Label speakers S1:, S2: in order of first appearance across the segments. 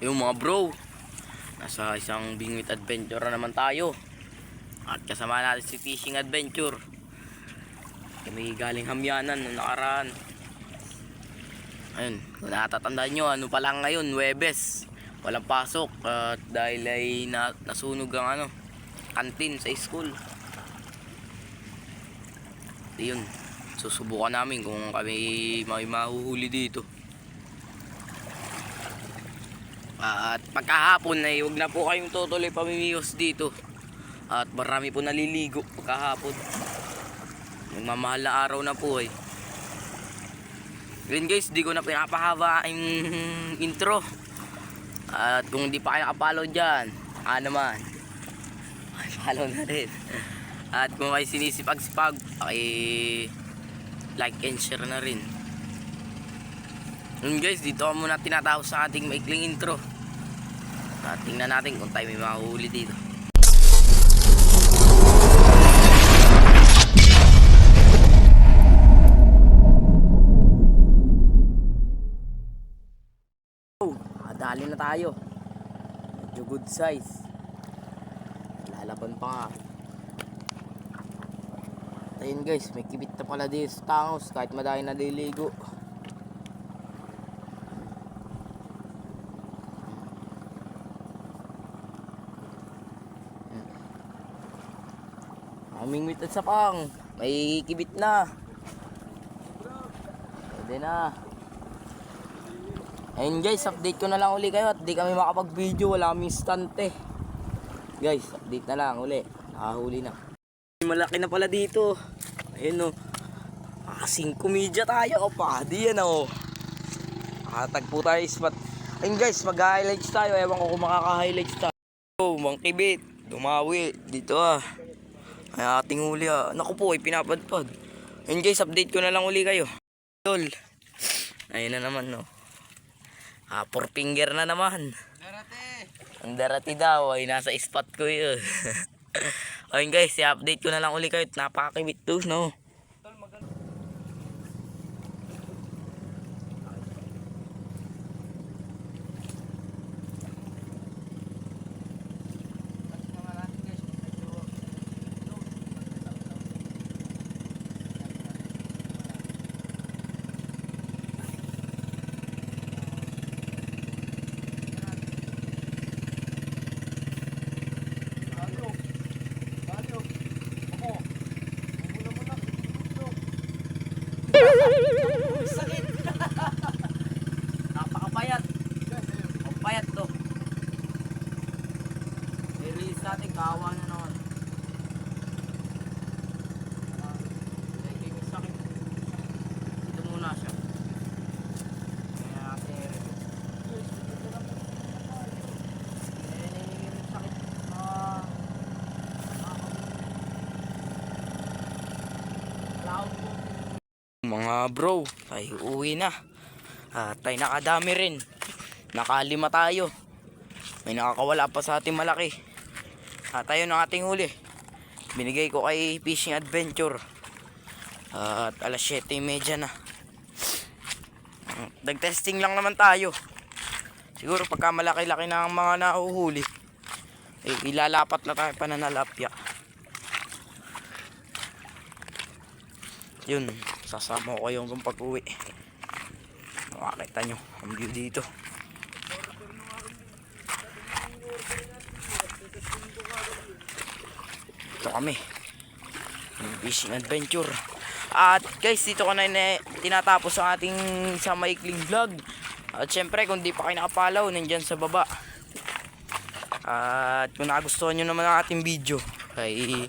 S1: Yung mga bro, nasa isang bingwit adventure na naman tayo. At kasama natin si Fishing Adventure. Kami galing Hamyanan noong nakaraan. Ayun, kung natatandaan nyo, ano pa lang ngayon, Huwebes. Walang pasok at dahil ay nasunog ang kantin sa school. Yun, susubukan namin kung kami may mahuhuli dito. At pagkahapon ay huwag na po kayong tutuloy pamimihos dito. At marami po naliligo pagkahapon. Nagmamahal na araw na po eh. Yun guys, di ko na pinapahaba ang intro. At kung di pa kayo nakapollow dyan, naman ay follow na rin. At kung kayo sinisipag-sipag, ay like and share na rin. Yun guys, dito ko muna tinatapos sa ating maikling intro. At tingnan natin kung tayo may mahuli dito. Dali na tayo. Medyo good size. Lalaban pa nga. Ayun guys, may kibit na pala dito sa tangos kahit madami naliligo. Aming mit at sapang. May kibit na. Pwede na. Ayun guys, update ko na lang uli kayo at di kami makapag-video, wala kami stante. Guys, update na lang uli. Nakahuli na. Malaki na pala dito. Ayun o. Kasing kumidya tayo. Opa, di yan o. Nakatagpo tayo spot. Ayun guys, mag-highlights tayo. Ewan ko kung makaka-highlights tayo. Mang kibit. Dumawi. Dito ay ating huli Naku po, ay pinapadpad. Ayun guys, update ko na lang uli kayo. Tol. Ayun na naman no. 4 finger na naman. Ang darati daw ay nasa spot ko yun. Ayun guys, i-update ko na lang uli kayo. Napakakibit to, no? Sakit. Napakapayat. Ang payat to. I-release natin, kawa na naman. Sakit. Dito muna siya. Kaya natin sakit. Mga bro, tayo uwi na. Tayo nakadami rin. Nakalima tayo. May nakakawala pa sa ating malaki. Tayo ng ating huli. Binigay ko kay Fishing Adventure. At alas 7:30 na. Nag-testing lang naman tayo. Siguro pagka malaki-laki na ang mga nahuhuli, ilalapat na tayo pananalapya. Yun, sasama ko kayo hanggang pag-uwi. Makakita nyo ang view dito. Ito kami, Fishing Adventure. At guys, dito ko na tinatapos ang ating isang maikling vlog. At syempre, kung di pa kayo nakapalaw, nandyan sa baba. At kung nagustuhan nyo naman ang ating video, ay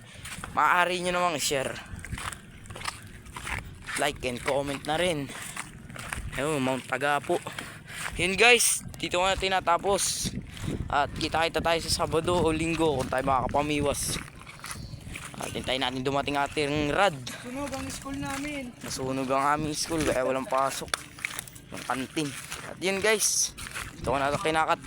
S1: maaari nyo namang i-share, like and comment na rin. Ayun, Mount Tagapo. Yun guys, dito ko na tinatapos. At kita-kita tayo sa Sabado o Linggo kung tayo makakapamiwas. At hintayin natin dumating ating rad.
S2: Sunog ang school namin.
S1: Nasunog ang aming school kaya walang pasok ng kantin. At yun guys, dito ko na kinakat.